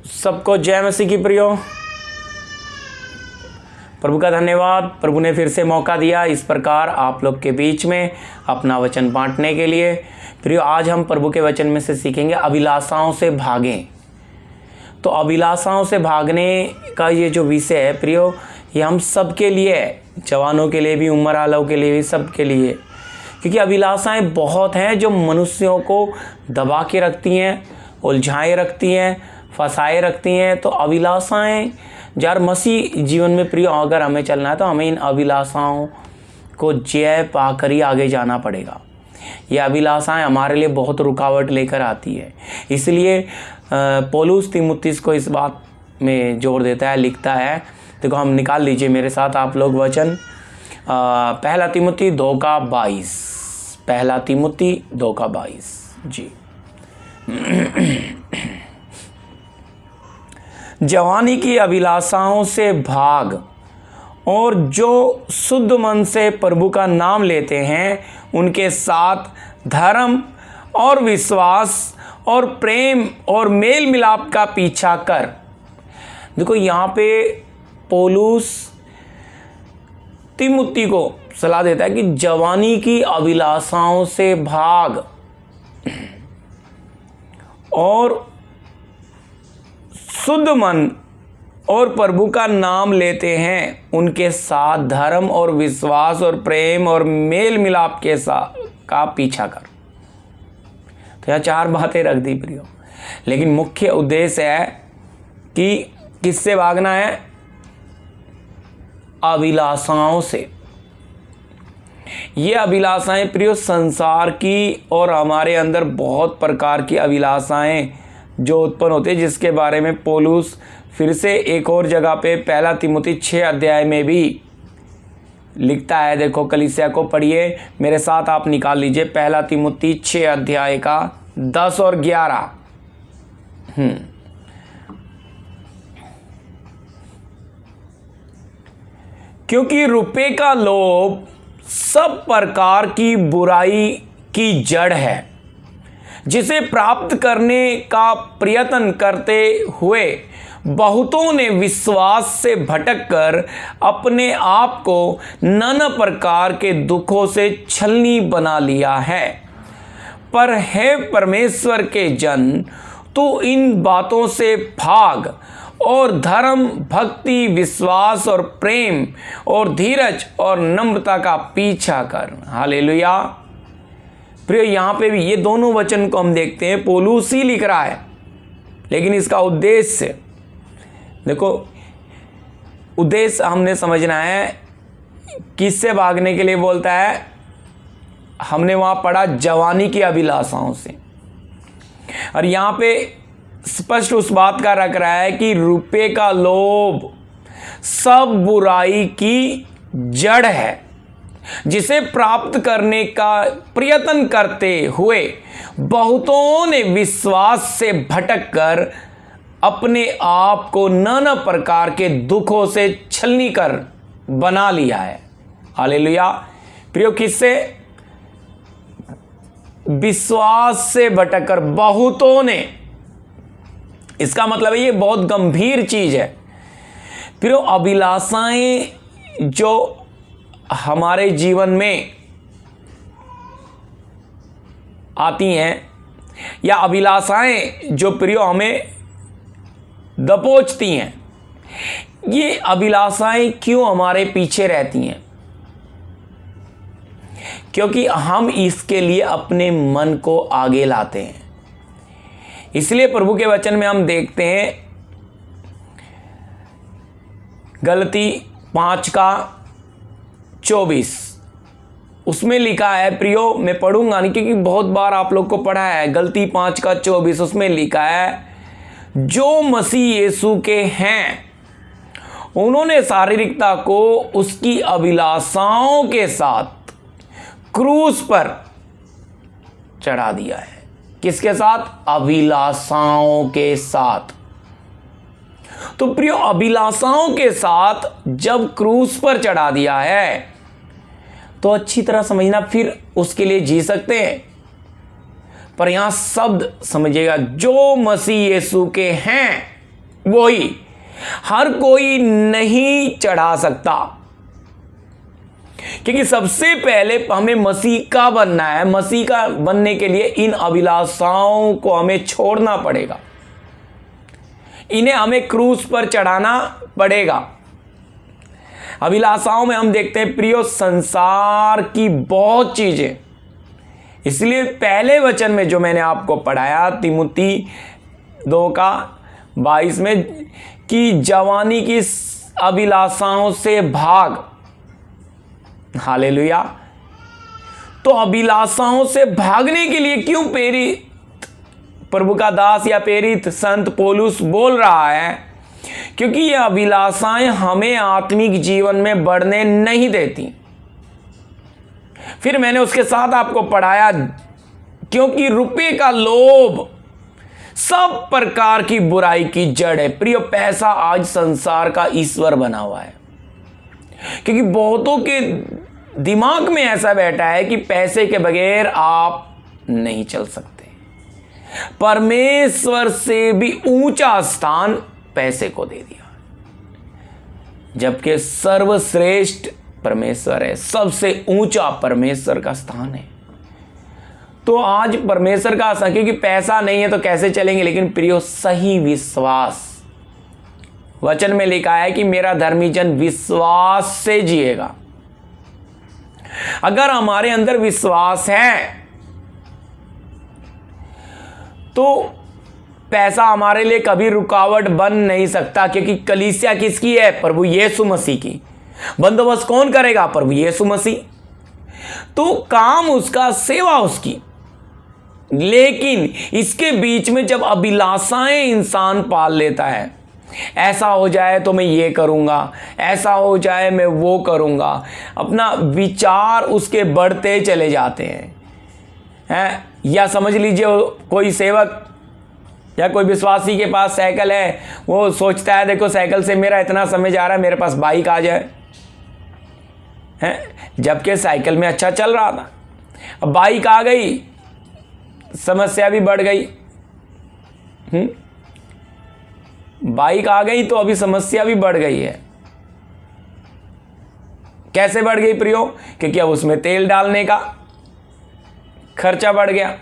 सबको जय मसीह की प्रियो। प्रभु का धन्यवाद, प्रभु ने फिर से मौका दिया इस प्रकार आप लोग के बीच में अपना वचन बांटने के लिए। प्रियो, आज हम प्रभु के वचन में से सीखेंगे अभिलाषाओं से भागें। तो अभिलाषाओं से भागने का ये जो विषय है प्रियो, ये हम सब के लिए है, जवानों के लिए भी, उम्र वालों के लिए भी, सब के लिए। क्योंकि अभिलाषाएं बहुत हैं जो मनुष्यों को दबा के रखती हैं, उलझाए रखती हैं, फंसाए रखती हैं। तो अभिलाषाएं यार मसीह जीवन में प्रिय अगर हमें चलना है तो हमें इन अभिलाषाओं को जय पाकर ही आगे जाना पड़ेगा। ये अभिलाषाएं हमारे लिए बहुत रुकावट लेकर आती है। इसलिए पौलुस तीमुथियुस को इस बात में जोर देता है, लिखता है। देखो, हम निकाल लीजिए मेरे साथ आप लोग वचन, पहला तीमुथी 2:22, पहला तीमुथी 2:22 जी। जवानी की अभिलाषाओं से भाग, और जो शुद्ध मन से प्रभु का नाम लेते हैं उनके साथ धर्म और विश्वास और प्रेम और मेल मिलाप का पीछा कर। देखो, यहाँ पे पौलुस तीमुथी को सलाह देता है कि जवानी की अभिलाषाओं से भाग और शुद्ध मन और प्रभु का नाम लेते हैं उनके साथ धर्म और विश्वास और प्रेम और मेल मिलाप के साथ का पीछा कर। तो यह 4 बातें रख दी प्रियो, लेकिन मुख्य उद्देश्य है कि किससे भागना है? अभिलाषाओं से। ये अभिलाषाएं प्रियो संसार की और हमारे अंदर बहुत प्रकार की अभिलाषाएं जो उत्पन्न होते हैं, जिसके बारे में पौलुस फिर से एक और जगह पे पहला तीमुथी 6 अध्याय में भी लिखता है। देखो, कलीसिया को पढ़िए मेरे साथ, आप निकाल लीजिए पहला तीमुथी 6 अध्याय का 10 और 11। क्योंकि रुपए का लोभ सब प्रकार की बुराई की जड़ है, जिसे प्राप्त करने का प्रयत्न करते हुए बहुतों ने विश्वास से भटककर अपने आप को नाना प्रकार के दुखों से छलनी बना लिया है। पर हे परमेश्वर के जन, तू इन बातों से भाग और धर्म, भक्ति, विश्वास और प्रेम और धीरज और नम्रता का पीछा कर। हालेलुया। प्रिय, यहाँ पे भी ये दोनों वचन को हम देखते हैं पौलुस ही लिख रहा है, लेकिन इसका उद्देश्य देखो, उद्देश्य हमने समझना है। किससे भागने के लिए बोलता है? हमने वहाँ पढ़ा जवानी की अभिलाषाओं से, और यहाँ पे स्पष्ट उस बात का रख रहा है कि रुपए का लोभ सब बुराई की जड़ है, जिसे प्राप्त करने का प्रयत्न करते हुए बहुतों ने विश्वास से भटककर अपने आप को नाना प्रकार के दुखों से छलनी कर बना लिया है। हालेलुया। प्रियो, किससे? विश्वास से भटककर बहुतों ने। इसका मतलब है ये बहुत गंभीर चीज है। प्रियो, अभिलाषाएं जो हमारे जीवन में आती हैं, या अभिलाषाएं जो प्रियो हमें दबोचती हैं, ये अभिलाषाएं क्यों हमारे पीछे रहती हैं? क्योंकि हम इसके लिए अपने मन को आगे लाते हैं। इसलिए प्रभु के वचन में हम देखते हैं गलती 5:24, उसमें लिखा है प्रियो, मैं पढ़ूंगा नहीं क्योंकि बहुत बार आप लोग को पढ़ा है। गलती 5:24, उसमें लिखा है, जो मसीह यीशु के हैं उन्होंने शारीरिकता को उसकी अभिलाषाओं के साथ क्रूस पर चढ़ा दिया है। किसके साथ? अभिलाषाओं के साथ। तो प्रियो, अभिलाषाओं के साथ जब क्रूस पर चढ़ा दिया है तो अच्छी तरह समझना, फिर उसके लिए जी सकते हैं। पर यहां शब्द समझिएगा, जो मसीह यीशु के हैं वही हर कोई नहीं चढ़ा सकता, क्योंकि सबसे पहले हमें मसीह का बनना है। मसीह का बनने के लिए इन अभिलाषाओं को हमें छोड़ना पड़ेगा, इन्हें हमें क्रूस पर चढ़ाना पड़ेगा। अभिलाषाओं में हम देखते हैं प्रियो संसार की बहुत चीजें, इसलिए पहले वचन में जो मैंने आपको पढ़ाया तिमुती 2:22 में कि जवानी की अभिलाषाओं से भाग। हालेलुया। तो अभिलाषाओं से भागने के लिए क्यों प्रेरित प्रभु का दास या प्रेरित संत पौलुस बोल रहा है? क्योंकि ये अभिलाषाएं हमें आत्मिक जीवन में बढ़ने नहीं देती। फिर मैंने उसके साथ आपको पढ़ाया क्योंकि रुपए का लोभ सब प्रकार की बुराई की जड़ है। प्रिय, पैसा आज संसार का ईश्वर बना हुआ है, क्योंकि बहुतों के दिमाग में ऐसा बैठा है कि पैसे के बगैर आप नहीं चल सकते। परमेश्वर से भी ऊंचा स्थान पैसे को दे दिया, जबकि सर्वश्रेष्ठ परमेश्वर है, सबसे ऊंचा परमेश्वर का स्थान है। तो आज परमेश्वर का आशा, क्योंकि पैसा नहीं है तो कैसे चलेंगे। लेकिन प्रियो, सही विश्वास, वचन में लिखा है कि मेरा धर्मी जन विश्वास से जिएगा। अगर हमारे अंदर विश्वास है तो पैसा हमारे लिए कभी रुकावट बन नहीं सकता, क्योंकि कलीसिया किसकी है? प्रभु यीशु मसीह की। बंदोबस्त कौन करेगा? प्रभु यीशु मसीह। तो काम उसका, सेवा उसकी। लेकिन इसके बीच में जब अभिलाषाएं इंसान पाल लेता है, ऐसा हो जाए तो मैं ये करूंगा, ऐसा हो जाए मैं वो करूंगा, अपना विचार उसके बढ़ते चले जाते हैं। या समझ लीजिए कोई सेवक या कोई विश्वासी के पास साइकिल है, वो सोचता है देखो साइकिल से मेरा इतना समय जा रहा है, मेरे पास बाइक आ जाए, जबकि साइकिल में अच्छा चल रहा था। अब बाइक आ गई, समस्या भी बढ़ गई। बाइक आ गई तो अभी समस्या भी बढ़ गई है। कैसे बढ़ गई प्रियो? क्योंकि अब उसमें तेल डालने का खर्चा बढ़ गया।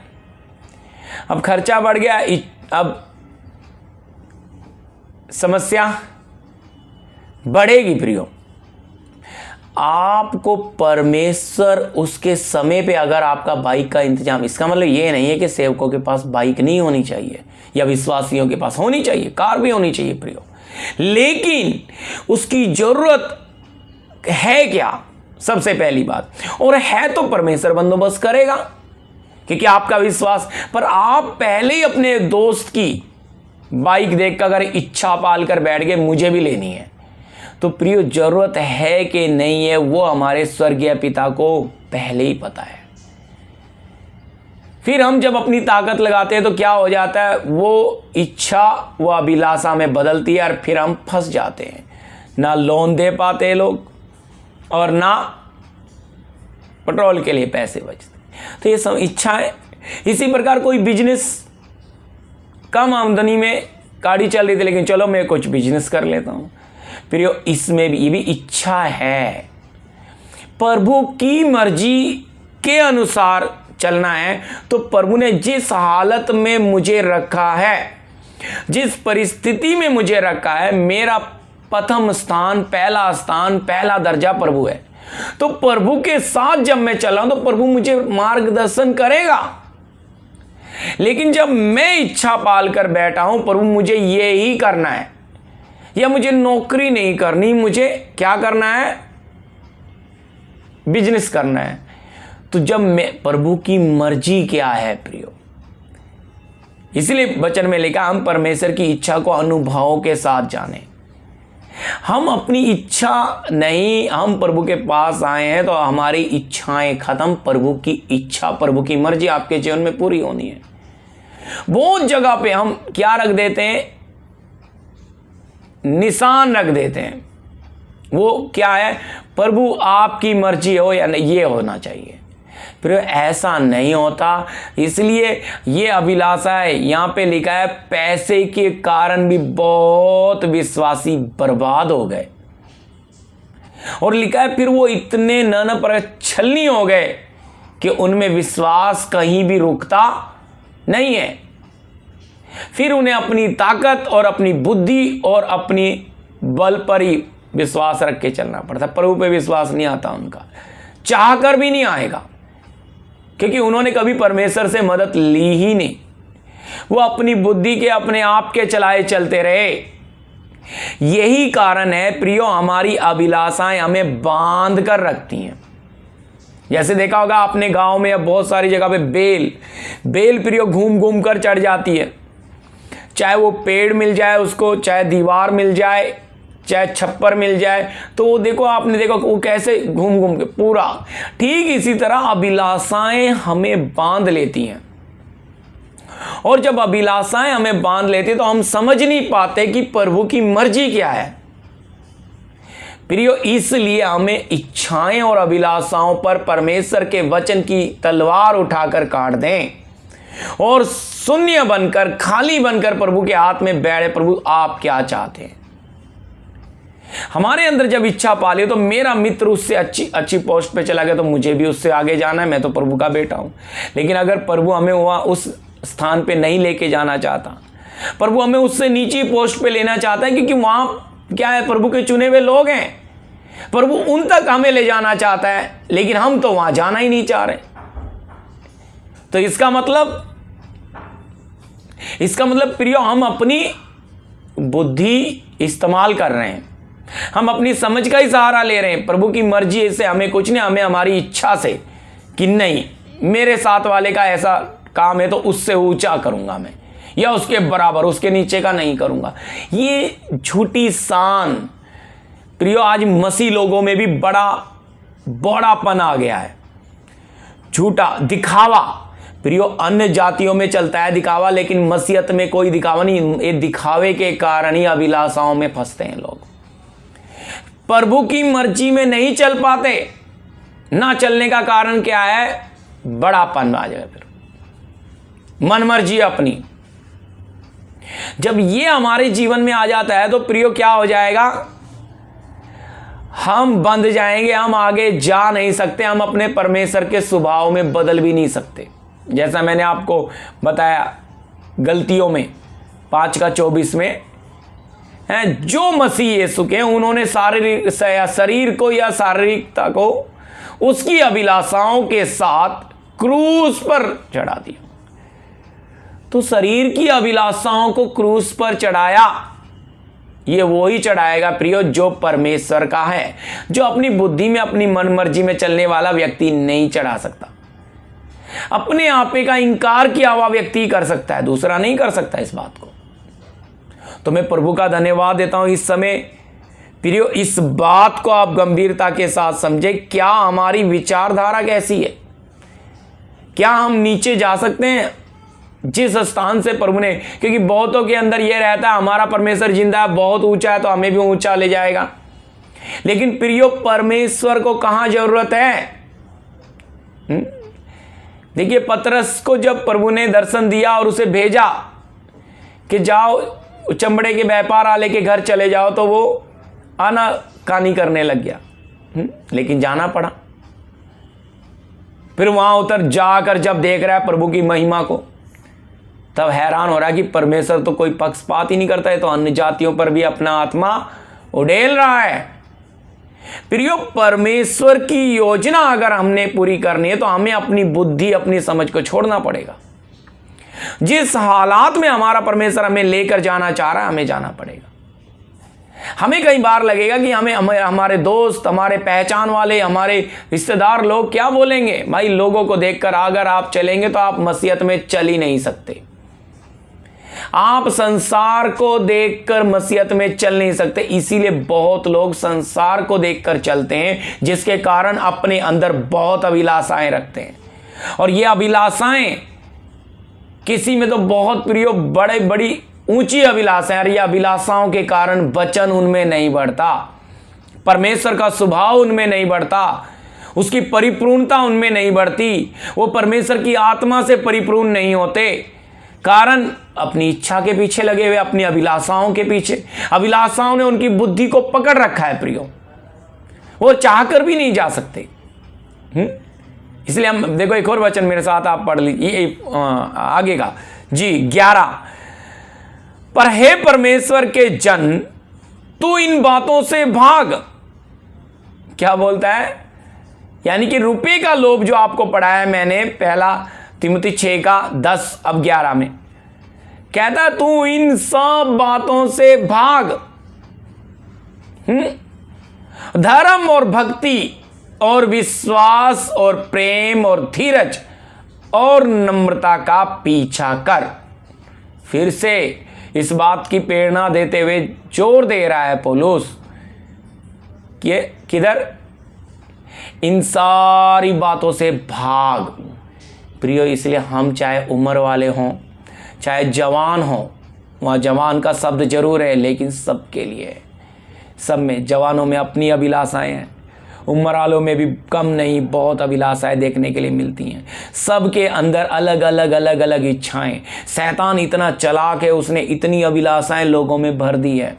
अब खर्चा बढ़ गया, अब समस्या बढ़ेगी प्रियो। आपको परमेश्वर उसके समय पे, अगर आपका बाइक का इंतजाम, इसका मतलब ये नहीं है कि सेवकों के पास बाइक नहीं होनी चाहिए या विश्वासियों के पास होनी चाहिए, कार भी होनी चाहिए प्रियो, लेकिन उसकी जरूरत है क्या? सबसे पहली बात, और है तो परमेश्वर बंदोबस्त करेगा, क्योंकि आपका विश्वास। पर आप पहले ही अपने दोस्त की बाइक देखकर अगर इच्छा पाल कर बैठ गए मुझे भी लेनी है, तो प्रियो जरूरत है कि नहीं है वो हमारे स्वर्गीय पिता को पहले ही पता है। फिर हम जब अपनी ताकत लगाते हैं तो क्या हो जाता है? वो इच्छा, वो अभिलाषा में बदलती है और फिर हम फंस जाते हैं। ना लोन दे पाते लोग और ना पेट्रोल के लिए पैसे बचते। तो ये सब इच्छाएं। इसी प्रकार कोई बिजनेस, कम आमदनी में गाड़ी चल रही थी, लेकिन चलो मैं कुछ बिजनेस कर लेता हूं। प्रियो, इसमें भी ये भी इच्छा है। प्रभु की मर्जी के अनुसार चलना है, तो प्रभु ने जिस हालत में मुझे रखा है, जिस परिस्थिति में मुझे रखा है, मेरा प्रथम स्थान, पहला दर्जा प्रभु है। तो प्रभु के साथ जब मैं चला तो प्रभु मुझे मार्गदर्शन करेगा। लेकिन जब मैं इच्छा पाल कर बैठा हूं, प्रभु मुझे ये ही करना है, या मुझे नौकरी नहीं करनी, मुझे क्या करना है? बिजनेस करना है। तो जब मैं, प्रभु की मर्जी क्या है प्रियो? इसलिए वचन में लिखा, हम परमेश्वर की इच्छा को अनुभवों के साथ जाने। हम अपनी इच्छा नहीं, हम प्रभु के पास आए हैं तो हमारी इच्छाएं खत्म, प्रभु की इच्छा, प्रभु की मर्जी आपके जीवन में पूरी होनी है। बहुत जगह पे हम क्या रख देते हैं? निशान रख देते हैं। वो क्या है? प्रभु आपकी मर्जी हो या नहीं, ये होना चाहिए। फिर ऐसा नहीं होता। इसलिए ये अभिलाषा है, यहाँ पे लिखा है पैसे के कारण भी बहुत विश्वासी बर्बाद हो गए। और लिखा है फिर वो इतने ननपरछल्ली हो गए कि उनमें विश्वास कहीं भी रुकता नहीं है। फिर उन्हें अपनी ताकत और अपनी बुद्धि और अपनी बल पर ही विश्वास रख के चलना पड़ता। प्रभु पे विश्वास नहीं आता उनका, चाह कर भी नहीं आएगा, क्योंकि उन्होंने कभी परमेश्वर से मदद ली ही नहीं। वो अपनी बुद्धि के, अपने आप के चलाए चलते रहे। यही कारण है प्रियो, हमारी अभिलाषाएं हमें बांध कर रखती हैं। जैसे देखा होगा आपने गांव में, अब बहुत सारी जगह पे बेल प्रियो घूम घूम कर चढ़ जाती है। चाहे वो पेड़ मिल जाए उसको, चाहे दीवार मिल जाए, चाहे छप्पर मिल जाए, तो वो देखो, आपने देखो वो कैसे घूम घूम के पूरा। ठीक इसी तरह अभिलाषाएं हमें बांध लेती हैं। और जब अभिलाषाएं हमें बांध लेती तो हम समझ नहीं पाते कि प्रभु की मर्जी क्या है। प्रियो, इसलिए हमें इच्छाएं और अभिलाषाओं पर परमेश्वर के वचन की तलवार उठाकर काट दें और शून्य बनकर, खाली बनकर प्रभु के हाथ में बैठे। प्रभु आप क्या चाहते हैं? हमारे अंदर जब इच्छा पाली तो मेरा मित्र उससे अच्छी पोस्ट पे चला गया तो मुझे भी उससे आगे जाना है, मैं तो प्रभु का बेटा हूं। लेकिन अगर प्रभु हमें वहां उस स्थान पे नहीं लेके जाना चाहता, प्रभु हमें उससे नीची पोस्ट पे लेना चाहता है, क्योंकि वहां क्या है, प्रभु के चुने हुए लोग हैं, प्रभु उन तक हमें ले जाना चाहता है, लेकिन हम तो वहां जाना ही नहीं चाह रहे। तो इसका मतलब प्रियो, हम अपनी बुद्धि इस्तेमाल कर रहे हैं, हम अपनी समझ का ही सहारा ले रहे हैं। प्रभु की मर्जी से हमें कुछ नहीं, हमें हमारी इच्छा से कि नहीं, मेरे साथ वाले का ऐसा काम है तो उससे ऊंचा करूंगा मैं, या उसके बराबर, उसके नीचे का नहीं करूंगा। ये झूठी शान प्रियो, आज मसीह लोगों में भी बड़ापन आ गया है। झूठा दिखावा प्रियो, अन्य जातियों में चलता है दिखावा, लेकिन मसीहत में कोई दिखावा नहीं। ये दिखावे के कारण ही अभिलाषाओं में फंसते हैं लोग, प्रभु की मर्जी में नहीं चल पाते। ना चलने का कारण क्या है? बड़ापन आ जाए, फिर मन मर्जी अपनी। जब ये हमारे जीवन में आ जाता है तो प्रियो क्या हो जाएगा? हम बंध जाएंगे, हम आगे जा नहीं सकते, हम अपने परमेश्वर के स्वभाव में बदल भी नहीं सकते। जैसा मैंने आपको बताया गलतियों में 5:24 में हैं, जो मसीह यीशु के, उन्होंने शरीर को या शारीरिकता को उसकी अभिलाषाओं के साथ क्रूस पर चढ़ा दिया। तो शरीर की अभिलाषाओं को क्रूस पर चढ़ाया, ये वो ही चढ़ाएगा प्रियो जो परमेश्वर का है। जो अपनी बुद्धि में, अपनी मन मर्जी में चलने वाला व्यक्ति नहीं चढ़ा सकता। अपने आपे का इंकार किया हुआ व्यक्ति कर सकता है, दूसरा नहीं कर सकता इस बात को। तो मैं प्रभु का धन्यवाद देता हूं इस समय प्रियो, इस बात को आप गंभीरता के साथ समझे। क्या हमारी विचारधारा कैसी है? क्या हम नीचे जा सकते हैं जिस स्थान से प्रभु ने, क्योंकि बहुतों के अंदर यह रहता है हमारा परमेश्वर जिंदा है, बहुत ऊंचा है तो हमें भी ऊंचा ले जाएगा। लेकिन प्रियो, परमेश्वर को कहां जरूरत है? देखिए, पतरस को जब प्रभु ने दर्शन दिया और उसे भेजा कि जाओ चमड़े के व्यापार वाले के घर चले जाओ, तो वो आनाकानी करने लग गया, लेकिन जाना पड़ा। फिर वहां उतर जाकर जब देख रहा है प्रभु की महिमा को, तब हैरान हो रहा है कि परमेश्वर तो कोई पक्षपात ही नहीं करता है, तो अन्य जातियों पर भी अपना आत्मा उड़ेल रहा है। प्रियो, परमेश्वर की योजना अगर हमने पूरी करनी है तो हमें अपनी बुद्धि, अपनी समझ को छोड़ना पड़ेगा। जिस हालात में हमारा परमेश्वर हमें लेकर जाना चाह रहा है, हमें जाना पड़ेगा। हमें कई बार लगेगा कि हमारे दोस्त, हमारे पहचान वाले, हमारे रिश्तेदार लोग क्या बोलेंगे। भाई, लोगों को देखकर अगर आप चलेंगे तो आप मसीहत में चल ही नहीं सकते। आप संसार को देखकर मसीहत में चल नहीं सकते। इसीलिए बहुत लोग संसार को देखकर चलते हैं, जिसके कारण अपने अंदर बहुत अभिलाषाएं रखते हैं। और ये अभिलाषाएं किसी में तो बहुत प्रियो बड़ी ऊंची अभिलाषाएं, और ये अभिलाषाओं के कारण वचन उनमें नहीं बढ़ता, परमेश्वर का स्वभाव उनमें नहीं बढ़ता, उसकी परिपूर्णता उनमें नहीं बढ़ती, वो परमेश्वर की आत्मा से परिपूर्ण नहीं होते। कारण अपनी इच्छा के पीछे लगे हुए, अपनी अभिलाषाओं के पीछे। अभिलाषाओं ने उनकी बुद्धि को पकड़ रखा है प्रियो, वो चाहकर भी नहीं जा सकते। इसलिए हम देखो, एक और वचन मेरे साथ आप पढ़ लीजिए आगे का जी 11। पर हे परमेश्वर के जन, तू इन बातों से भाग। क्या बोलता है? यानी कि रुपए का लोभ जो आपको पढ़ाया मैंने, पहला तिमुथी 6 का 10 अब 11 में कहता है तू इन सब बातों से भाग। धर्म और भक्ति और विश्वास और प्रेम और धीरज और नम्रता का पीछा कर। फिर से इस बात की प्रेरणा देते हुए जोर दे रहा है पौलुस कि किधर? इन सारी बातों से भाग। प्रियो, इसलिए हम चाहे उम्र वाले हों, चाहे जवान हों, वहाँ जवान का शब्द जरूर है लेकिन सबके लिए है। सब में, जवानों में अपनी अभिलाषाएं हैं, उम्र वालों में भी कम नहीं, बहुत अभिलाषाएं देखने के लिए मिलती हैं। सबके अंदर अलग अलग अलग अलग इच्छाएं। शैतान इतना चालाक है, उसने इतनी अभिलाषाएं लोगों में भर दी है।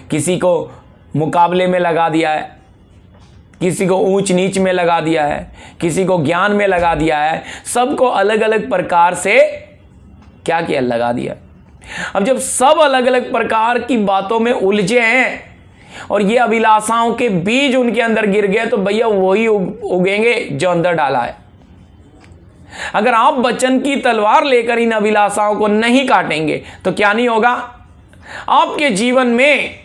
किसी को मुकाबले में लगा दिया है, किसी को ऊंच नीच में लगा दिया है, किसी को ज्ञान में लगा दिया है, सबको अलग अलग प्रकार से क्या किया? लगा दिया। अब जब सब अलग अलग प्रकार की बातों में उलझे हैं और ये अभिलाषाओं के बीज उनके अंदर गिर गए, तो भैया वही उगेंगे जो अंदर डाला है। अगर आप वचन की तलवार लेकर इन अभिलाषाओं को नहीं काटेंगे तो क्या नहीं होगा? आपके जीवन में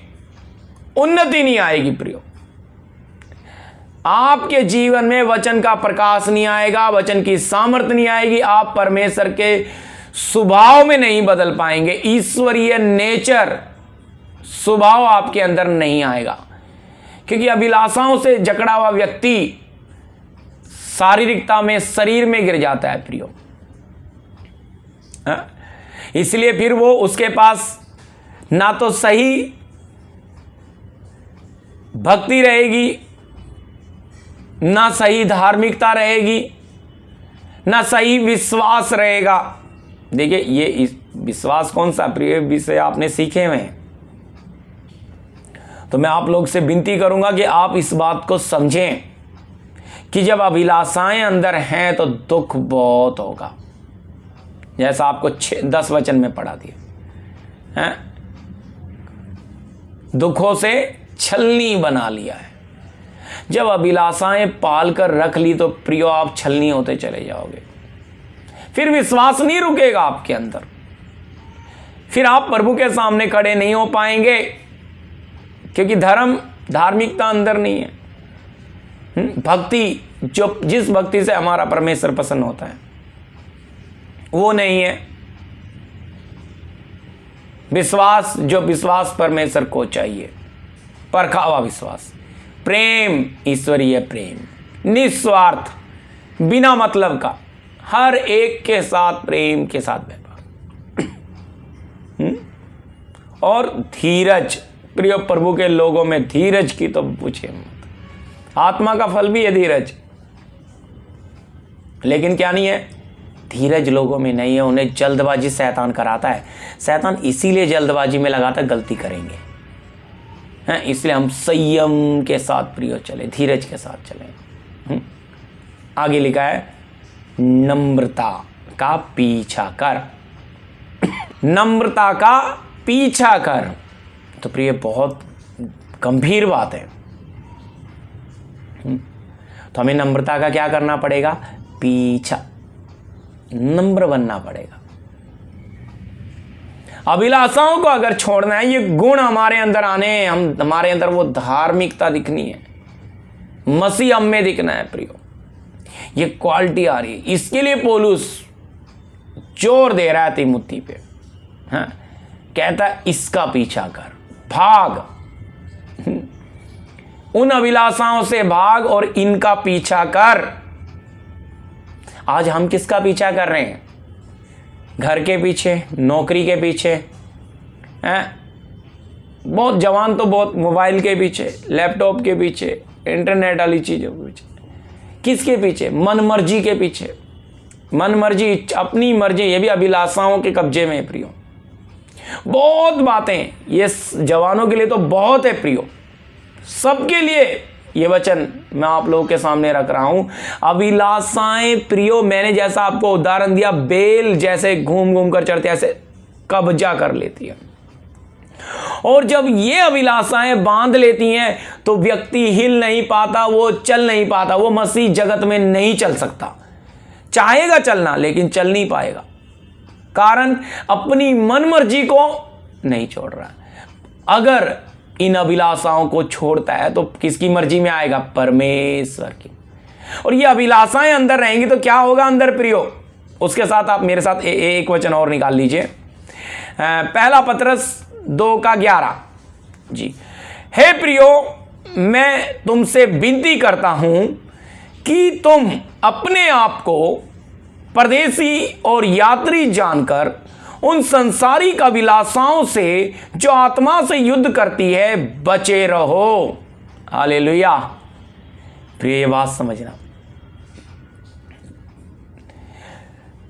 उन्नति नहीं आएगी प्रियो। आपके जीवन में वचन का प्रकाश नहीं आएगा, वचन की सामर्थ्य नहीं आएगी, आप परमेश्वर के स्वभाव में नहीं बदल पाएंगे। ईश्वरीय नेचर, स्वभाव आपके अंदर नहीं आएगा, क्योंकि अभिलाषाओं से जकड़ा हुआ व्यक्ति शारीरिकता में, शरीर में गिर जाता है प्रियो। इसलिए फिर वो उसके पास ना तो सही भक्ति रहेगी, ना सही धार्मिकता रहेगी, ना सही विश्वास रहेगा। देखिए, ये विश्वास कौन सा प्रिय विषय आपने सीखे हुए हैं, तो मैं आप लोग से विनती करूंगा कि आप इस बात को समझें कि जब अभिलाषाएं अंदर हैं तो दुख बहुत होगा। जैसा आपको 10 वचन में पढ़ा दिया है, दुखों से छलनी बना लिया है। जब अभिलाषाएं पाल कर रख ली तो प्रियो आप छलनी होते चले जाओगे। फिर विश्वास नहीं रुकेगा आपके अंदर, फिर आप प्रभु के सामने खड़े नहीं हो पाएंगे, क्योंकि धार्मिकता अंदर नहीं है। भक्ति, जो जिस भक्ति से हमारा परमेश्वर प्रसन्न होता है वो नहीं है। विश्वास, जो विश्वास परमेश्वर को चाहिए, परखा हुआ विश्वास। प्रेम, ईश्वरीय प्रेम, निस्वार्थ, बिना मतलब का, हर एक के साथ प्रेम के साथ व्यवहार। और धीरज, प्रिय प्रभु के लोगों में धीरज की तो पूछे मत। आत्मा का फल भी है धीरज, लेकिन क्या नहीं है? धीरज लोगों में नहीं है। उन्हें जल्दबाजी शैतान कराता है। शैतान इसीलिए जल्दबाजी में लगाता है, गलती करेंगे हैं, इसलिए हम संयम के साथ प्रियो चले, धीरज के साथ चले। आगे लिखा है नम्रता का पीछा कर। नम्रता का पीछा कर, तो प्रिय बहुत गंभीर बात है। तो हमें नम्रता का क्या करना पड़ेगा? पीछा, नम्र बनना पड़ेगा। अभिलाषाओं को अगर छोड़ना है, ये गुण हमारे अंदर आने हैं, हमारे अंदर वो धार्मिकता दिखनी है, मसीह हम में दिखना है प्रियो, ये क्वालिटी आ रही है। इसके लिए पौलुस जोर दे रहा है तीमुथी पे। हाँ, कहता है इसका पीछा कर, भाग, उन अभिलाषाओं से भाग और इनका पीछा कर। आज हम किसका पीछा कर रहे हैं? घर के पीछे, नौकरी के पीछे हैं, बहुत जवान तो बहुत मोबाइल के पीछे, लैपटॉप के पीछे, इंटरनेट वाली चीज़ों के पीछे। किसके पीछे? मन मर्जी के पीछे। मन मर्जी, अपनी मर्जी, ये भी अभिलाषाओं के कब्जे में है प्रियो। बहुत बातें ये जवानों के लिए तो बहुत है प्रियो, सबके लिए ये वचन मैं आप लोगों के सामने रख रहा हूं। अभिलाषाएं प्रियो, मैंने जैसा आपको उदाहरण दिया, बेल जैसे घूम घूम कर चढ़ते ऐसे कब्जा कर लेती है, और जब ये अभिलाषाएं बांध लेती हैं तो व्यक्ति हिल नहीं पाता, वो चल नहीं पाता, वो मसीह जगत में नहीं चल सकता। चाहेगा चलना लेकिन चल नहीं पाएगा, कारण अपनी मन मर्जी को नहीं छोड़ रहा। अगर इन अभिलाषाओं को छोड़ता है तो किसकी मर्जी में आएगा? परमेश्वर की। और ये अभिलाषाएं अंदर रहेंगी तो क्या होगा अंदर प्रियो? उसके साथ आप मेरे साथ एक वचन और निकाल लीजिए, पहला पतरस 2:11 जी। हे प्रियो, मैं तुमसे विनती करता हूं कि तुम अपने आप को परदेसी और यात्री जानकर उन संसारिक अभिलाषाओं से जो आत्मा से युद्ध करती है बचे रहो। हालेलुया। प्रिय, ये बात समझना,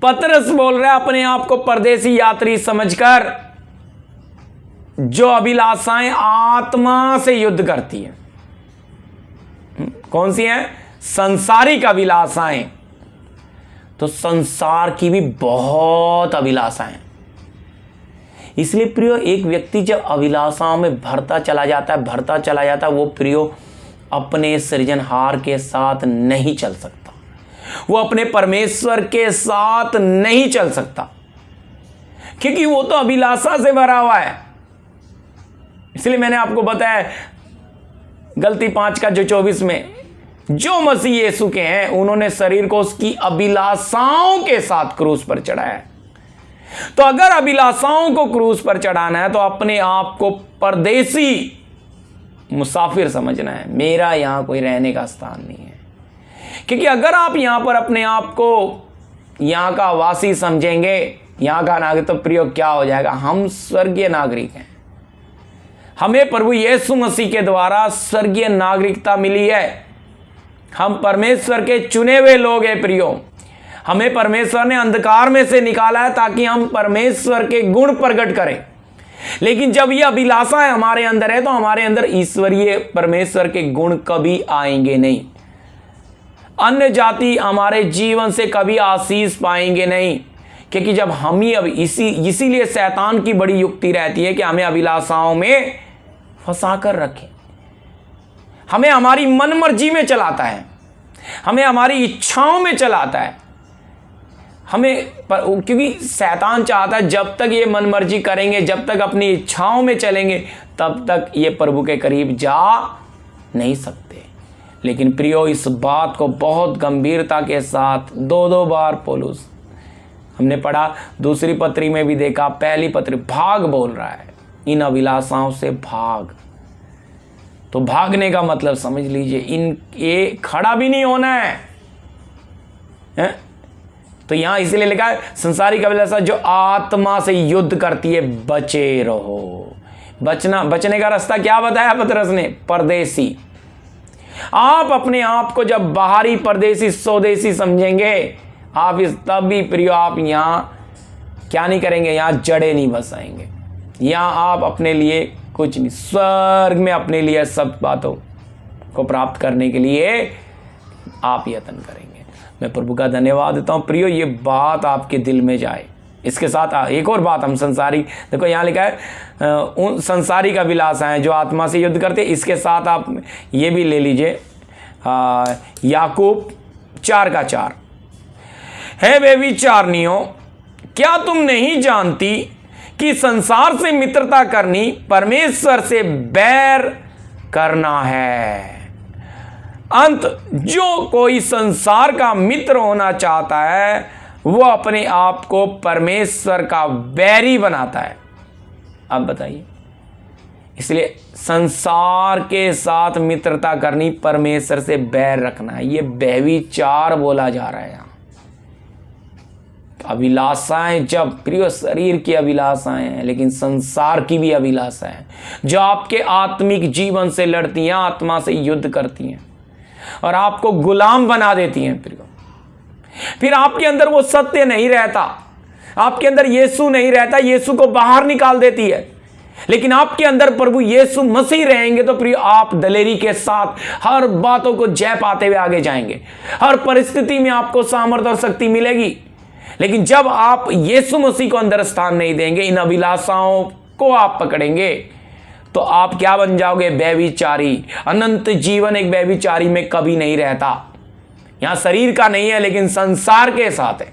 पतरस बोल रहा है अपने आप को परदेसी यात्री समझकर जो अभिलाषाएं आत्मा से युद्ध करती है। कौन सी हैं? संसारिक अभिलाषाएं। तो संसार की भी बहुत अभिलाषाएं। इसलिए प्रियो, एक व्यक्ति जब अभिलाषाओं में भरता चला जाता है, वो प्रियो अपने सृजनहार के साथ नहीं चल सकता, वो अपने परमेश्वर के साथ नहीं चल सकता, क्योंकि वो तो अभिलाषा से भरा हुआ है। इसलिए मैंने आपको बताया गलती 5:24 में, जो मसीह यीशु के हैं उन्होंने शरीर को उसकी अभिलाषाओं के साथ क्रूस पर चढ़ाया है। तो अगर अभिलाषाओं को क्रूस पर चढ़ाना है तो अपने आप को परदेसी मुसाफिर समझना है। मेरा यहां कोई रहने का स्थान नहीं है, क्योंकि अगर आप यहां पर अपने आप को यहां का वासी समझेंगे, यहां का नागरिक, तो प्रिय क्या हो जाएगा? हम स्वर्गीय नागरिक हैं। हमें प्रभु यीशु मसीह के द्वारा स्वर्गीय नागरिकता मिली है। हम परमेश्वर के चुने हुए लोग हैं प्रियो। हमें परमेश्वर ने अंधकार में से निकाला है ताकि हम परमेश्वर के गुण प्रकट करें। लेकिन जब यह अभिलाषा हमारे अंदर है तो हमारे अंदर ईश्वरीय परमेश्वर के गुण कभी आएंगे नहीं। अन्य जाति हमारे जीवन से कभी आशीष पाएंगे नहीं, क्योंकि जब हम ही अब इसीलिए शैतान की बड़ी युक्ति रहती है कि हमें अभिलाषाओं में फंसा कर रखें। हमें हमारी मनमर्जी में चलाता है, हमें हमारी इच्छाओं में चलाता है। क्योंकि शैतान चाहता है जब तक ये मनमर्जी करेंगे, जब तक अपनी इच्छाओं में चलेंगे, तब तक ये प्रभु के करीब जा नहीं सकते। लेकिन प्रियो, इस बात को बहुत गंभीरता के साथ 2-2 बार पौलुस, हमने पढ़ा, दूसरी पत्री में भी देखा, पहली पत्री, भाग बोल रहा है, इन अभिलाषाओं से भाग। तो भागने का मतलब समझ लीजिए, ये खड़ा भी नहीं होना है? तो यहां इसीलिए लिखा है संसारिक अभिलाषा जो आत्मा से युद्ध करती है बचे रहो। बचने का रास्ता क्या बताया पतरस ने? परदेसी। आप अपने आप को जब बाहरी परदेसी स्वदेशी समझेंगे, आप तब भी प्रियो आप यहां क्या नहीं करेंगे? यहां जड़े नहीं बसाएंगे। यहां आप अपने लिए कुछ नहीं, स्वर्ग में अपने लिए सब बातों को प्राप्त करने के लिए आप यत्न करेंगे। मैं प्रभु का धन्यवाद देता हूं प्रियो, ये बात आपके दिल में जाए। इसके साथ एक और बात, हम संसारिक, देखो यहाँ लिखा है उन संसारिक अभिलाषाएं जो आत्मा से युद्ध करते। इसके साथ आप ये भी ले लीजिए, याकूब 4:4, है व्यभिचारिणियों, क्या तुम नहीं जानती कि संसार से मित्रता करनी परमेश्वर से बैर करना है? अंत जो कोई संसार का मित्र होना चाहता है वो अपने आप को परमेश्वर का बैरी बनाता है। अब बताइए, इसलिए संसार के साथ मित्रता करनी, परमेश्वर से बैर रखना है, ये व्यभिचार बोला जा रहा है। यहां अभिलाषाएं, जब प्रिय शरीर की अभिलाषाएं हैं, लेकिन संसार की भी अभिलाषाएं हैं जो आपके आत्मिक जीवन से लड़ती हैं, आत्मा से युद्ध करती हैं और आपको गुलाम बना देती हैं प्रिय। फिर आपके अंदर वो सत्य नहीं रहता, आपके अंदर यीशु नहीं रहता, यीशु को बाहर निकाल देती है। लेकिन आपके अंदर प्रभु यीशु मसीह रहेंगे तो प्रिय आप दलेरी के साथ हर बातों को जय पाते हुए आगे जाएंगे। हर परिस्थिति में आपको सामर्थ्य और शक्ति मिलेगी। लेकिन जब आप यीशु मसीह को अंदर स्थान नहीं देंगे, इन अभिलाषाओं को आप पकड़ेंगे, तो आप क्या बन जाओगे? व्यभिचारी। अनंत जीवन एक व्यभिचारी में कभी नहीं रहता। यहां शरीर का नहीं है लेकिन संसार के साथ है।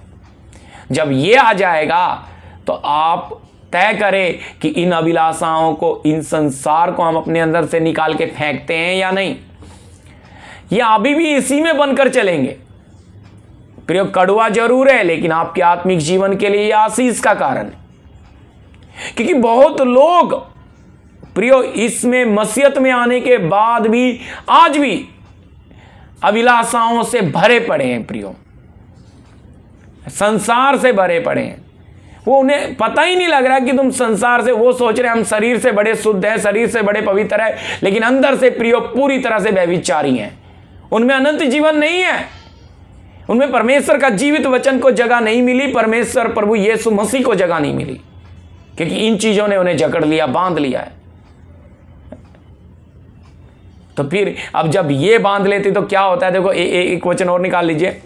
जब ये आ जाएगा तो आप तय करें कि इन अभिलाषाओं को, इन संसार को हम अपने अंदर से निकाल के फेंकते हैं या नहीं, या अभी भी इसी में बनकर चलेंगे। प्रिय, कड़वा जरूर है लेकिन आपके आत्मिक जीवन के लिए यह आशीष का कारण है। क्योंकि बहुत लोग प्रिय इसमें मसीहत में आने के बाद भी आज भी अभिलाषाओं से भरे पड़े हैं प्रियो, संसार से भरे पड़े हैं। वो उन्हें पता ही नहीं लग रहा कि तुम संसार से, वो सोच रहे हम शरीर से बड़े शुद्ध हैं, शरीर से बड़े पवित्र है, लेकिन अंदर से प्रियो पूरी तरह से व्यभिचारी हैं। उनमें अनंत जीवन नहीं है, उनमें परमेश्वर का जीवित वचन को जगह नहीं मिली, परमेश्वर प्रभु यीशु मसीह को जगह नहीं मिली, क्योंकि इन चीजों ने उन्हें जकड़ लिया, बांध लिया है। तो फिर अब जब ये बांध लेते तो क्या होता है? देखो एक वचन और निकाल लीजिए,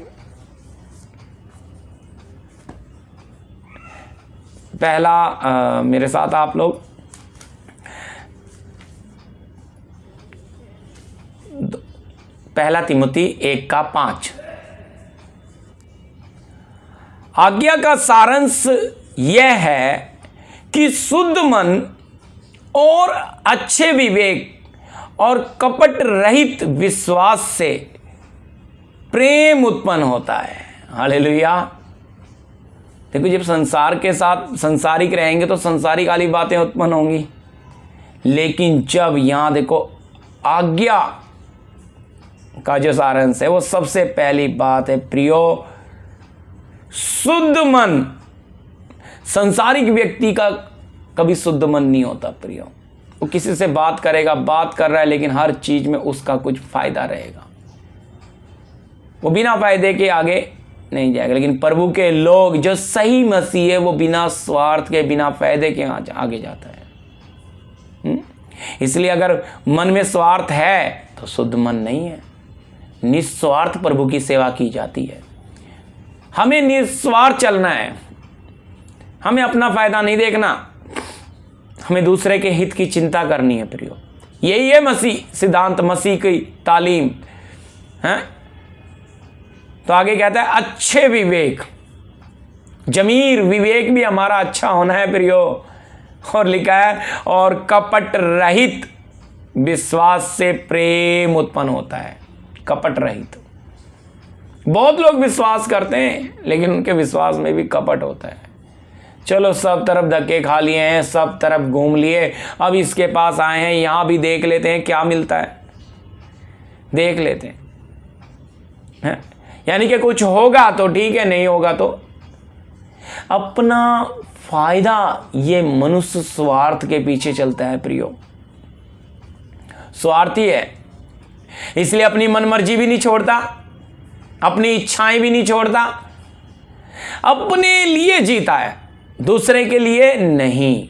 पहला मेरे साथ आप लोग पहला तिमुथी 1:5। आज्ञा का सारांश यह है कि शुद्ध मन और अच्छे विवेक और कपट रहित विश्वास से प्रेम उत्पन्न होता है। हालेलुया। देखो, जब संसार के साथ संसारिक रहेंगे तो संसारिक वाली बातें उत्पन्न होंगी, लेकिन जब यहां देखो आज्ञा का जो सारांश है वो सबसे पहली बात है प्रियो, शुद्ध मन। संसारिक व्यक्ति का कभी शुद्ध मन नहीं होता प्रियो। वो किसी से बात करेगा, बात कर रहा है, लेकिन हर चीज में उसका कुछ फायदा रहेगा, वो बिना फायदे के आगे नहीं जाएगा। लेकिन प्रभु के लोग जो सही मसीह है वो बिना स्वार्थ के, बिना फायदे के आगे जाता है। इसलिए अगर मन में स्वार्थ है तो शुद्ध मन नहीं है। निस्वार्थ प्रभु की सेवा की जाती है। हमें निस्वार्थ चलना है, हमें अपना फायदा नहीं देखना, हमें दूसरे के हित की चिंता करनी है प्रियो। यही है मसीह सिद्धांत, मसीह की तालीम है। तो आगे कहता है अच्छे विवेक, जमीर विवेक भी हमारा अच्छा होना है प्रियो। और लिखा है और कपट रहित विश्वास से प्रेम उत्पन्न होता है। कपट रहित, बहुत लोग विश्वास करते हैं लेकिन उनके विश्वास में भी कपट होता है। चलो, सब तरफ धक्के खा लिए हैं, सब तरफ घूम लिए, अब इसके पास आए हैं, यहां भी देख लेते हैं क्या मिलता है, देख लेते हैं। यानी कि कुछ होगा तो ठीक है, नहीं होगा तो अपना फायदा। ये मनुष्य स्वार्थ के पीछे चलता है प्रियो, स्वार्थी है, इसलिए अपनी मनमर्जी भी नहीं छोड़ता, अपनी इच्छाएं भी नहीं छोड़ता, अपने लिए जीता है, दूसरे के लिए नहीं।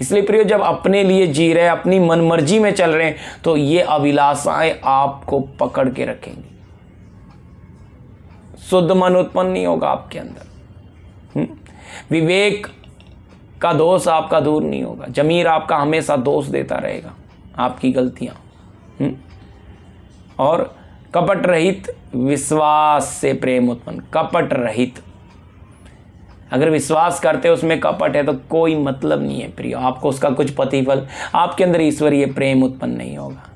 इसलिए प्रियो, जब अपने लिए जी रहे, अपनी मनमर्जी में चल रहे हैं, तो ये अभिलाषाएं आपको पकड़ के रखेंगी। शुद्ध मन उत्पन्न नहीं होगा आपके अंदर। विवेक का दोष आपका दूर नहीं होगा। जमीर आपका हमेशा दोष देता रहेगा, आपकी गलतियां। और कपट रहित विश्वास से प्रेम उत्पन्न। कपट रहित, अगर विश्वास करते उसमें कपट है तो कोई मतलब नहीं है प्रिय, आपको उसका कुछ प्रतिफल, आपके अंदर ईश्वरीय प्रेम उत्पन्न नहीं होगा,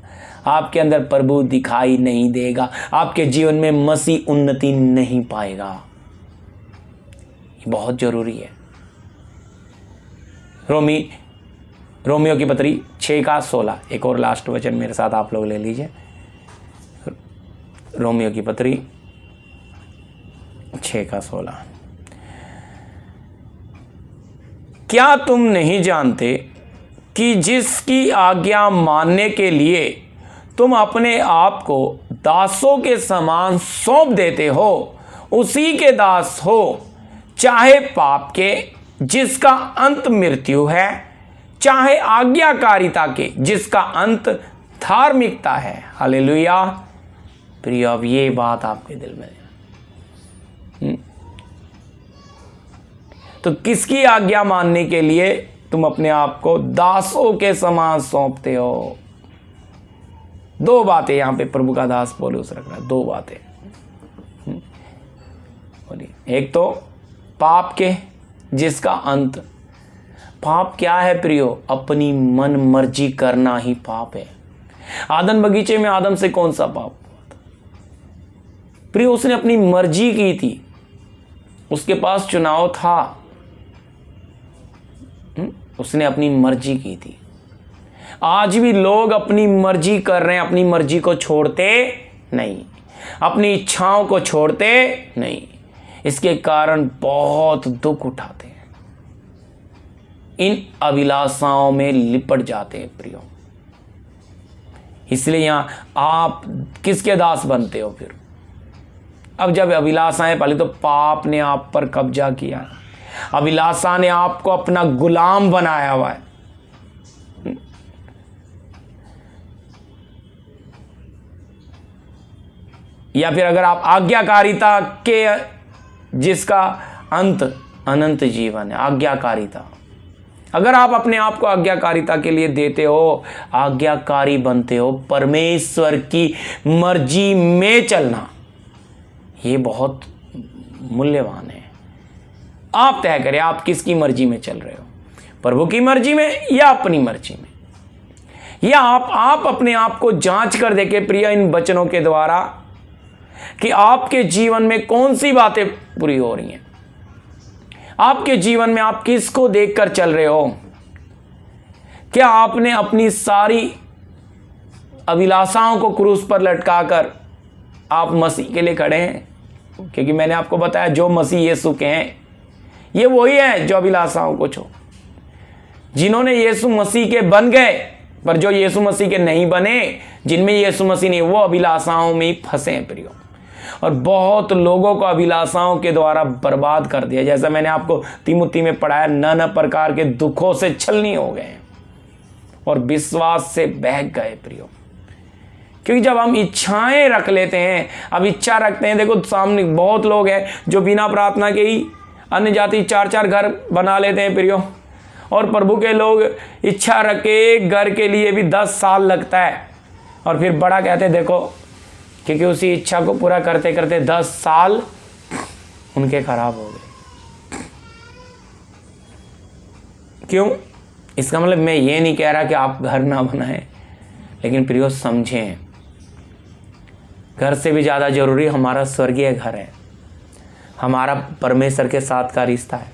आपके अंदर प्रभु दिखाई नहीं देगा, आपके जीवन में मसीह उन्नति नहीं पाएगा। ये बहुत जरूरी है। रोमियो की पत्री 6:16, एक और लास्ट वचन मेरे साथ आप लोग ले लीजिए। रोमियो की पत्री 6:16, क्या तुम नहीं जानते कि जिसकी आज्ञा मानने के लिए तुम अपने आप को दासों के समान सौंप देते हो, उसी के दास हो, चाहे पाप के जिसका अंत मृत्यु है, चाहे आज्ञाकारिता के जिसका अंत धार्मिकता है। हालेलुया। प्रिय, अब ये बात आपके दिल में तो किसकी आज्ञा मानने के लिए तुम अपने आप को दासों के समान सौंपते हो? दो बातें यहां पे प्रभु का दास पौलुस रख रहा है, दो बातें। एक तो पाप के जिसका अंत। पाप क्या है प्रियो? अपनी मन मर्जी करना ही पाप है। आदम बगीचे में आदम से कौन सा पाप हुआ था प्रियो? उसने अपनी मर्जी की थी, उसके पास चुनाव था, उसने अपनी मर्जी की थी। आज भी लोग अपनी मर्जी कर रहे हैं, अपनी मर्जी को छोड़ते नहीं, अपनी इच्छाओं को छोड़ते नहीं। इसके कारण बहुत दुख उठाते हैं, इन अभिलाषाओं में लिपट जाते हैं प्रियो। इसलिए यहां आप किसके दास बनते हो फिर? अब जब अभिलाषाएं, पहले तो पाप ने आप पर कब्जा किया, अभिलाषा ने आपको अपना गुलाम बनाया हुआ है। या फिर अगर आप आज्ञाकारिता के जिसका अंत अनंत जीवन है, आज्ञाकारिता, अगर आप अपने आप को आज्ञाकारिता के लिए देते हो, आज्ञाकारी बनते हो, परमेश्वर की मर्जी में चलना ये बहुत मूल्यवान है। आप तय करें आप किसकी मर्जी में चल रहे हो, प्रभु की मर्जी में या अपनी मर्जी में। या आप अपने आप को जांच कर देखें प्रिय इन वचनों के द्वारा कि आपके जीवन में कौन सी बातें पूरी हो रही हैं। आपके जीवन में आप किसको देखकर चल रहे हो? क्या आपने अपनी सारी अभिलाषाओं को क्रूस पर लटकाकर आप मसीह के लिए खड़े हैं? क्योंकि मैंने आपको बताया जो मसीह यीशु के हैं ये वही है जो अभिलाषाओं को छोड़, जिन्होंने यीशु मसीह के बन गए, पर जो यीशु मसीह के नहीं बने, जिनमें यीशु मसीह नहीं, वो अभिलाषाओं में ही फंसे हैं प्रियो। और बहुत लोगों को अभिलाषाओं के द्वारा बर्बाद कर दिया। जैसा मैंने आपको तिमुती में पढ़ाया, नाना प्रकार के दुखों से छलनी हो गए और विश्वास से बहक गए प्रियो। क्योंकि जब हम इच्छाएं रख लेते हैं, अब इच्छा रखते हैं, देखो सामने बहुत लोग हैं जो बिना प्रार्थना के ही अन्य जाति 4-4 घर बना लेते हैं प्रियो। और प्रभु के लोग इच्छा रख के एक घर के लिए भी 10 साल लगता है, और फिर बड़ा कहते हैं देखो, क्योंकि उसी इच्छा को पूरा करते करते 10 साल उनके खराब हो गए। क्यों? इसका मतलब मैं ये नहीं कह रहा कि आप घर ना बनाएं, लेकिन प्रियो समझें, घर से भी ज़्यादा जरूरी हमारा स्वर्गीय घर है, हमारा परमेश्वर के साथ का रिश्ता है।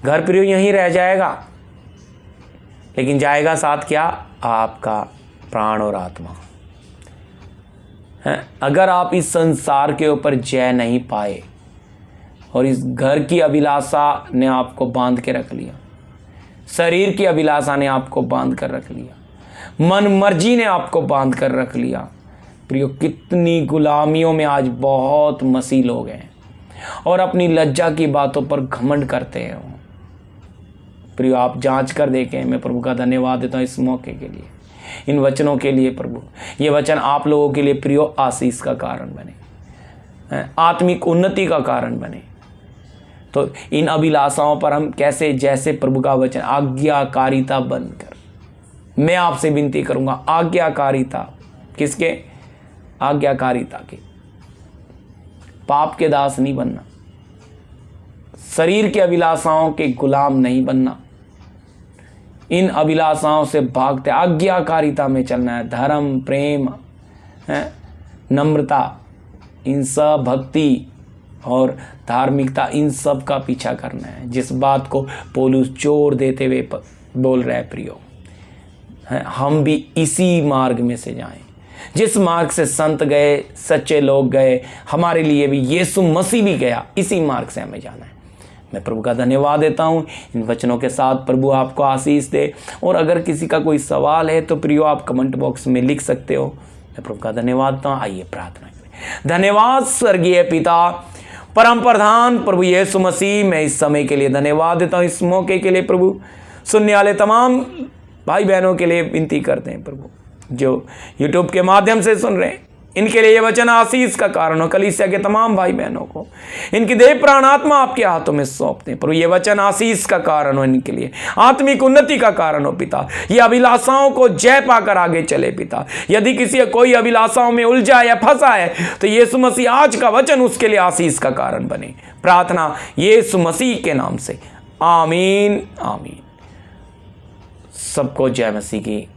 घर प्रियो यहीं रह जाएगा, लेकिन जाएगा साथ क्या? आपका प्राण और आत्मा है। अगर आप इस संसार के ऊपर जय नहीं पाए और इस घर की अभिलाषा ने आपको बांध के रख लिया, शरीर की अभिलाषा ने आपको बांध कर रख लिया, मन मर्जी ने आपको बांध कर रख लिया प्रियो, कितनी गुलामियों में आज बहुत मसीह लोग हैं और अपनी लज्जा की बातों पर घमंड करते हैं प्रियो। आप जांच कर देखें। मैं प्रभु का धन्यवाद देता हूँ इस मौके के लिए, इन वचनों के लिए। प्रभु ये वचन आप लोगों के लिए प्रियो आशीष का कारण बने, आत्मिक उन्नति का कारण बने। तो इन अभिलाषाओं पर हम कैसे, जैसे प्रभु का वचन आज्ञाकारिता बनकर, मैं आपसे विनती करूंगा, आज्ञाकारिता किसके? आज्ञाकारिता के। पाप के दास नहीं बनना, शरीर के अभिलाषाओं के गुलाम नहीं बनना, इन अभिलाषाओं से भागते आज्ञाकारिता में चलना है। धर्म, प्रेम, नम्रता, इन सब, भक्ति और धार्मिकता, इन सब का पीछा करना है। जिस बात को पौलुस जोर देते हुए बोल रहे हैं प्रियो, हम भी इसी मार्ग में से जाएं, जिस मार्ग से संत गए, सच्चे लोग गए, हमारे लिए भी यीशु मसीह भी गया, इसी मार्ग से हमें जाना है। मैं प्रभु का धन्यवाद देता हूँ। इन वचनों के साथ प्रभु आपको आशीष दे। और अगर किसी का कोई सवाल है तो प्रियो आप कमेंट बॉक्स में लिख सकते हो। मैं प्रभु का धन्यवाद देता हूँ। आइए प्रार्थना करें। धन्यवाद स्वर्गीय पिता, परम प्रधान प्रभु यीशु मसीह, मैं इस समय के लिए धन्यवाद देता हूँ, इस मौके के लिए प्रभु। सुनने वाले तमाम भाई बहनों के लिए विनती करते हैं प्रभु, जो यूट्यूब के माध्यम से सुन रहे हैं, इनके लिए ये वचन आशीष का कारण हो। कलीसिया के तमाम भाई बहनों को इनकी देह प्राण आत्मा आपके हाथों में सौंपते हैं प्रभु। ये वचन आशीष का कारण हो, इनके लिए आत्मिक उन्नति का कारण हो पिता। ये अभिलाषाओं को जय पाकर आगे चले पिता। यदि किसी कोई अभिलाषाओं में उलझा या फंसा है तो यीशु मसीह आज का वचन उसके लिए आशीष का कारण बने। प्रार्थना यीशु मसीह के नाम से, आमीन आमीन। सबको जय मसीह की।